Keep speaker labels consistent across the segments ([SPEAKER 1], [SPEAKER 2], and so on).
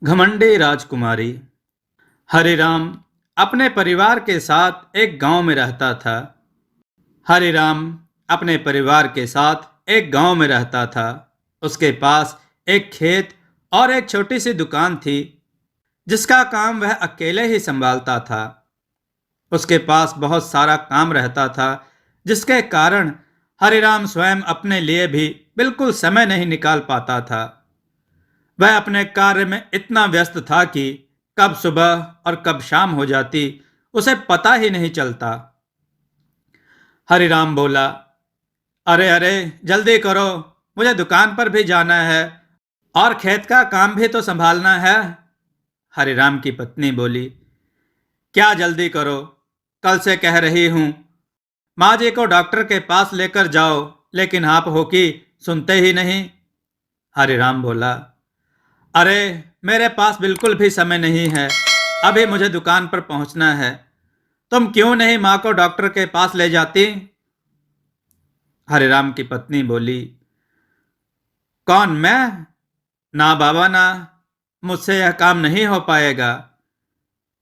[SPEAKER 1] घमंडी राजकुमारी। हरिराम अपने परिवार के साथ एक गांव में रहता था। हरिराम अपने परिवार के साथ एक गांव में रहता था। उसके पास एक खेत और एक छोटी सी दुकान थी, जिसका काम वह अकेले ही संभालता था। उसके पास बहुत सारा काम रहता था, जिसके कारण हरिराम स्वयं अपने लिए भी बिल्कुल समय नहीं निकाल पाता था। वह अपने कार्य में इतना व्यस्त था कि कब सुबह और कब शाम हो जाती उसे पता ही नहीं चलता। हरिराम बोला, अरे अरे, जल्दी करो, मुझे दुकान पर भी जाना है और खेत का काम भी तो संभालना है। हरिराम की पत्नी बोली, क्या जल्दी करो, कल से कह रही हूं माँ जी को डॉक्टर के पास लेकर जाओ, लेकिन आप हो कि सुनते ही नहीं। हरिराम बोला, अरे, मेरे पास बिल्कुल भी समय नहीं है, अभी मुझे दुकान पर पहुंचना है। तुम क्यों नहीं माँ को डॉक्टर के पास ले जाती? हरिराम की पत्नी बोली, कौन, मैं? ना बाबा ना, मुझसे यह काम नहीं हो पाएगा।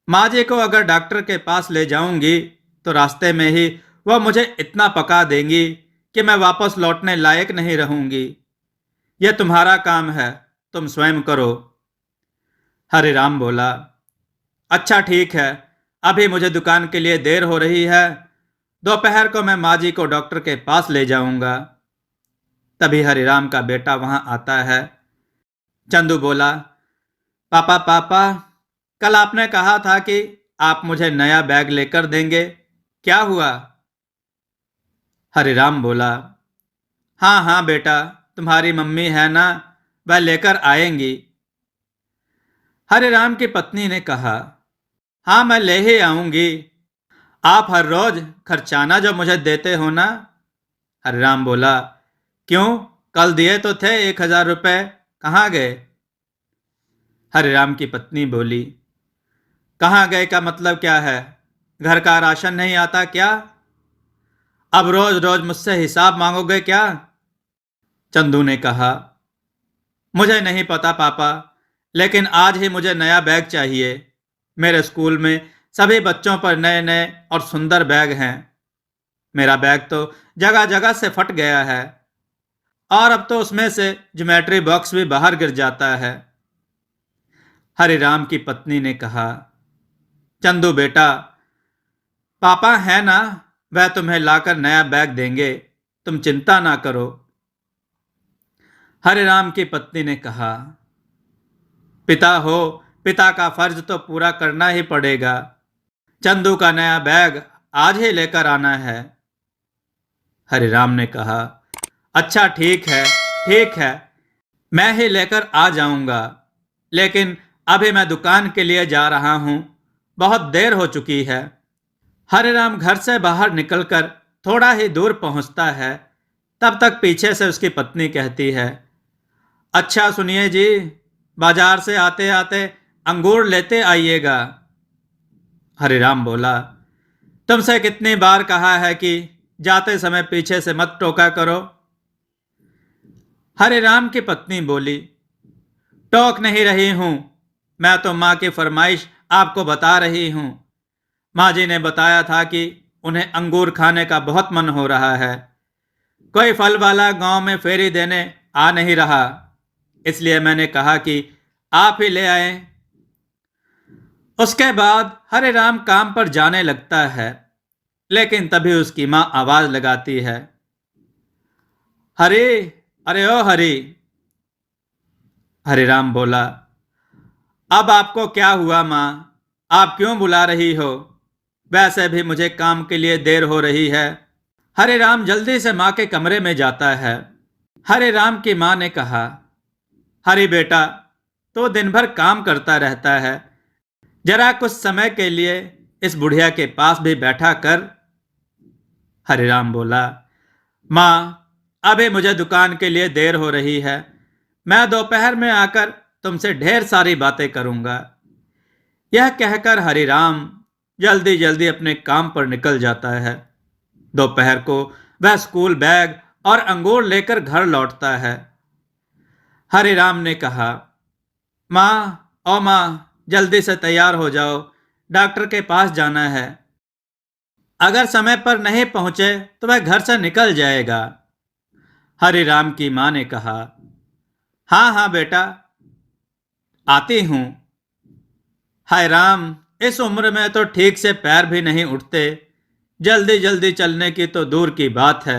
[SPEAKER 1] माँ जी को अगर डॉक्टर के पास ले जाऊंगी तो रास्ते में ही वह मुझे इतना पका देंगी कि मैं वापस लौटने लायक नहीं रहूंगी। यह तुम्हारा काम है, तुम स्वयं करो। हरिराम बोला, अच्छा ठीक है, अभी मुझे दुकान के लिए देर हो रही है, दोपहर को मैं माँ जी को डॉक्टर के पास ले जाऊंगा। तभी हरिराम का बेटा वहां आता है। चंदू बोला, पापा पापा, कल आपने कहा था कि आप मुझे नया बैग लेकर देंगे, क्या हुआ? हरिराम बोला, हाँ हाँ बेटा, तुम्हारी मम्मी है ना, वह लेकर आएंगी। हरिराम की पत्नी ने कहा, हाँ मैं ले ही आऊंगी, आप हर रोज खर्चाना जो मुझे देते हो ना। हरिराम बोला, क्यों, कल दिए तो थे 1,000 रुपए, कहाँ गए? हरिराम की पत्नी बोली, कहाँ गए का मतलब क्या है? घर का राशन नहीं आता क्या? अब रोज रोज मुझसे हिसाब मांगोगे क्या? चंदू ने कहा, मुझे नहीं पता पापा, लेकिन आज ही मुझे नया बैग चाहिए। मेरे स्कूल में सभी बच्चों पर नए नए और सुंदर बैग हैं। मेरा बैग तो जगह जगह से फट गया है और अब तो उसमें से ज्योमेट्री बॉक्स भी बाहर गिर जाता है। हरिराम की पत्नी ने कहा, चंदू बेटा, पापा है ना, वह तुम्हें लाकर नया बैग देंगे, तुम चिंता ना करो। हरिराम की पत्नी ने कहा, पिता हो, पिता का फर्ज तो पूरा करना ही पड़ेगा। चंदू का नया बैग आज ही लेकर आना है। हरिराम ने कहा, अच्छा ठीक है, मैं ही लेकर आ जाऊंगा, लेकिन अभी मैं दुकान के लिए जा रहा हूं, बहुत देर हो चुकी है। हरिराम घर से बाहर निकलकर थोड़ा ही दूर पहुंचता है, तब तक पीछे से उसकी पत्नी कहती है, अच्छा सुनिए जी, बाजार से आते आते अंगूर लेते आइएगा। हरिराम बोला, तुमसे कितनी बार कहा है कि जाते समय पीछे से मत टोका करो। हरिराम की पत्नी बोली, टोक नहीं रही हूं, मैं तो माँ की फरमाइश आपको बता रही हूं। माँ जी ने बताया था कि उन्हें अंगूर खाने का बहुत मन हो रहा है। कोई फल वाला गांव में फेरी देने आ नहीं रहा, इसलिए मैंने कहा कि आप ही ले आए। उसके बाद हरिराम काम पर जाने लगता है, लेकिन तभी उसकी माँ आवाज लगाती है, हरी, अरे ओ हरी। हरिराम बोला, अब आपको क्या हुआ माँ, आप क्यों बुला रही हो? वैसे भी मुझे काम के लिए देर हो रही है। हरिराम जल्दी से माँ के कमरे में जाता है। हरिराम की माँ ने कहा, हरी बेटा, तो दिन भर काम करता रहता है, जरा कुछ समय के लिए इस बुढ़िया के पास भी बैठा कर। हरिराम बोला, माँ, अभी मुझे दुकान के लिए देर हो रही है, मैं दोपहर में आकर तुमसे ढेर सारी बातें करूंगा। यह कहकर हरिराम जल्दी जल्दी अपने काम पर निकल जाता है। दोपहर को वह स्कूल बैग और अंगूर लेकर घर लौटता है। हरिराम ने कहा, माँ, ओ माँ, जल्दी से तैयार हो जाओ, डॉक्टर के पास जाना है। अगर समय पर नहीं पहुंचे तो वह घर से निकल जाएगा। हरिराम की माँ ने कहा, हाँ हाँ बेटा, आती हूँ। हाय राम, इस उम्र में तो ठीक से पैर भी नहीं उठते, जल्दी जल्दी चलने की तो दूर की बात है।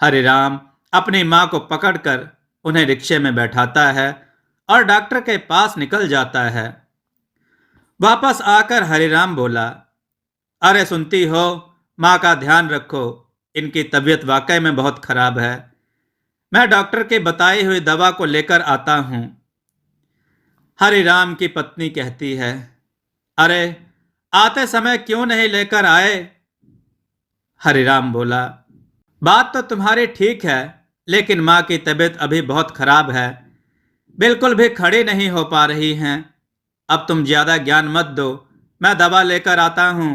[SPEAKER 1] हरिराम अपनी माँ को पकड़कर उन्हें रिक्शे में बैठाता है और डॉक्टर के पास निकल जाता है। वापस आकर हरिराम बोला, अरे सुनती हो, माँ का ध्यान रखो, इनकी तबीयत वाकई में बहुत खराब है। मैं डॉक्टर की बताई हुई दवा को लेकर आता हूँ। हरिराम की पत्नी कहती है, अरे आते समय क्यों नहीं लेकर आए? हरिराम बोला, बात तो तुम्हारी ठीक है, लेकिन माँ की तबीयत अभी बहुत खराब है, बिल्कुल भी खड़ी नहीं हो पा रही हैं। अब तुम ज्यादा ज्ञान मत दो, मैं दवा लेकर आता हूँ।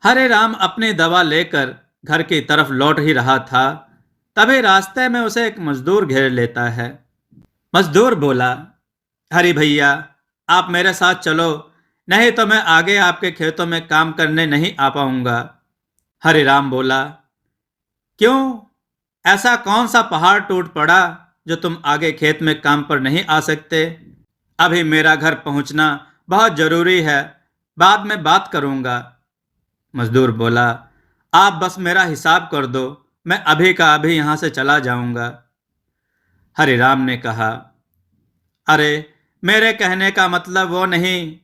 [SPEAKER 1] हरिराम अपनी दवा लेकर घर की तरफ लौट ही रहा था, तभी रास्ते में उसे एक मजदूर घेर लेता है। मजदूर बोला, हरि भैया, आप मेरे साथ चलो, नहीं तो मैं आगे आपके खेतों में काम करने नहीं आ पाऊंगा। हरिराम बोला, क्यों, ऐसा कौन सा पहाड़ टूट पड़ा जो तुम आगे खेत में काम पर नहीं आ सकते? अभी मेरा घर पहुंचना बहुत जरूरी है, बाद में बात करूंगा। मजदूर बोला, आप बस मेरा हिसाब कर दो, मैं अभी का अभी यहां से चला जाऊंगा। हरिराम ने कहा, अरे मेरे कहने का मतलब वो नहीं,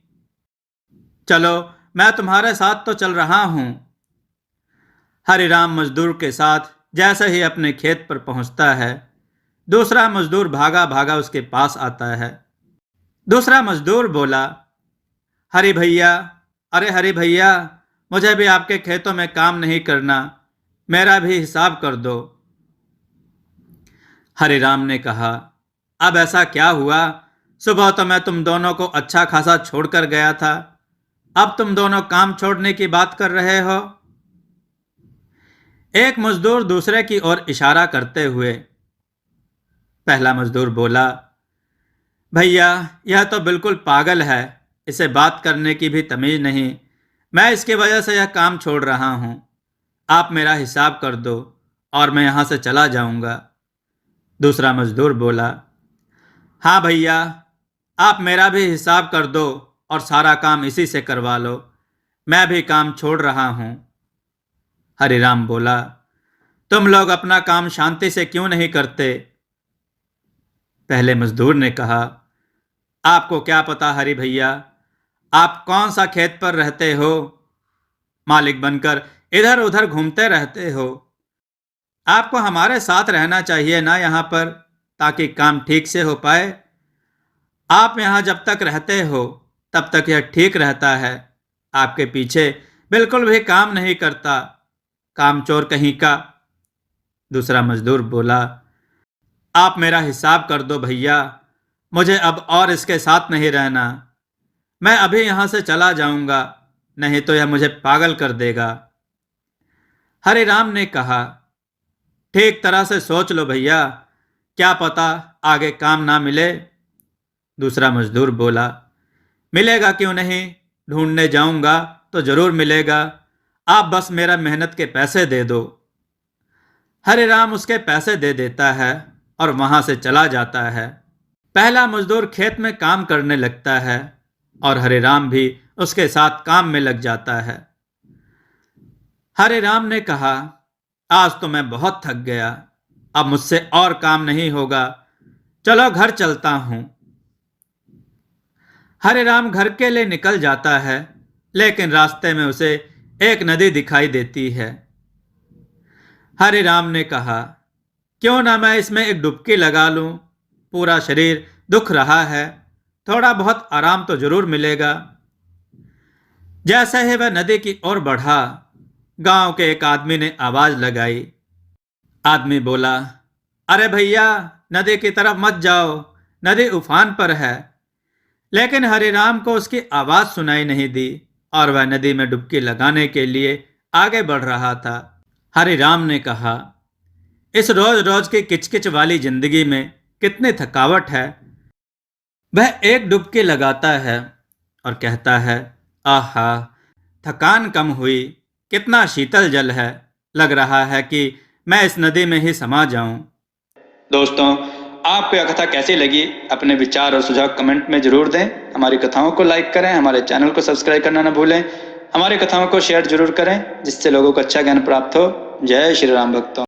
[SPEAKER 1] चलो मैं तुम्हारे साथ तो चल रहा हूं। हरिराम मजदूर के साथ जैसे ही अपने खेत पर पहुंचता है, दूसरा मजदूर भागा भागा उसके पास आता है। दूसरा मजदूर बोला, हरि भैया, अरे हरि भैया, मुझे भी आपके खेतों में काम नहीं करना, मेरा भी हिसाब कर दो। हरिराम ने कहा, अब ऐसा क्या हुआ? सुबह तो मैं तुम दोनों को अच्छा खासा छोड़कर गया था, अब तुम दोनों काम छोड़ने की बात कर रहे हो? एक मजदूर दूसरे की ओर इशारा करते हुए, पहला मजदूर बोला, भैया यह तो बिल्कुल पागल है, इसे बात करने की भी तमीज नहीं, मैं इसकी वजह से यह काम छोड़ रहा हूं। आप मेरा हिसाब कर दो और मैं यहां से चला जाऊंगा। दूसरा मजदूर बोला, हाँ भैया, आप मेरा भी हिसाब कर दो और सारा काम इसी से करवा लो, मैं भी काम छोड़ रहा हूं। हरिराम बोला, तुम लोग अपना काम शांति से क्यों नहीं करते? पहले मजदूर ने कहा, आपको क्या पता हरि भैया, आप कौन सा खेत पर रहते हो, मालिक बनकर इधर उधर घूमते रहते हो। आपको हमारे साथ रहना चाहिए ना यहाँ पर, ताकि काम ठीक से हो पाए। आप यहाँ जब तक रहते हो तब तक यह ठीक रहता है, आपके पीछे बिल्कुल भी काम नहीं करता, कामचोर कहीं का। दूसरा मजदूर बोला, आप मेरा हिसाब कर दो भैया, मुझे अब और इसके साथ नहीं रहना, मैं अभी यहां से चला जाऊंगा, नहीं तो यह मुझे पागल कर देगा। हरिराम ने कहा, ठीक तरह से सोच लो भैया, क्या पता आगे काम ना मिले। दूसरा मजदूर बोला, मिलेगा क्यों नहीं, ढूंढने जाऊंगा तो जरूर मिलेगा, आप बस मेरा मेहनत के पैसे दे दो। हरिराम उसके पैसे दे देता है और वहां से चला जाता है। पहला मजदूर खेत में काम करने लगता है और हरिराम भी उसके साथ काम में लग जाता है। हरिराम ने कहा, आज तो मैं बहुत थक गया, अब मुझसे और काम नहीं होगा, चलो घर चलता हूं। हरिराम घर के लिए निकल जाता है, लेकिन रास्ते में उसे एक नदी दिखाई देती है। हरिराम ने कहा, क्यों ना मैं इसमें एक डुबकी लगा लूं, पूरा शरीर दुख रहा है, थोड़ा बहुत आराम तो जरूर मिलेगा। जैसे ही वह नदी की ओर बढ़ा, गांव के एक आदमी ने आवाज लगाई। आदमी बोला, अरे भैया, नदी की तरफ मत जाओ, नदी उफान पर है। लेकिन हरिराम को उसकी आवाज सुनाई नहीं दी और वह नदी में डुबकी लगाने के लिए आगे बढ़ रहा था। हरिराम ने कहा, इस रोज रोज की किचकिच वाली जिंदगी में कितनी थकावट है, वह एक डुबकी लगाता है और कहता है, आहा, थकान कम हुई, कितना शीतल जल है, लग रहा है कि मैं इस नदी में ही समा जाऊं। दोस्तों, आपको यह कथा कैसी लगी? अपने विचार और सुझाव कमेंट में जरूर दें। हमारी कथाओं को लाइक करें, हमारे चैनल को सब्सक्राइब करना न भूलें। हमारी कथाओं को शेयर जरूर करें जिससे लोगों को अच्छा ज्ञान प्राप्त हो। जय श्री राम भक्तों।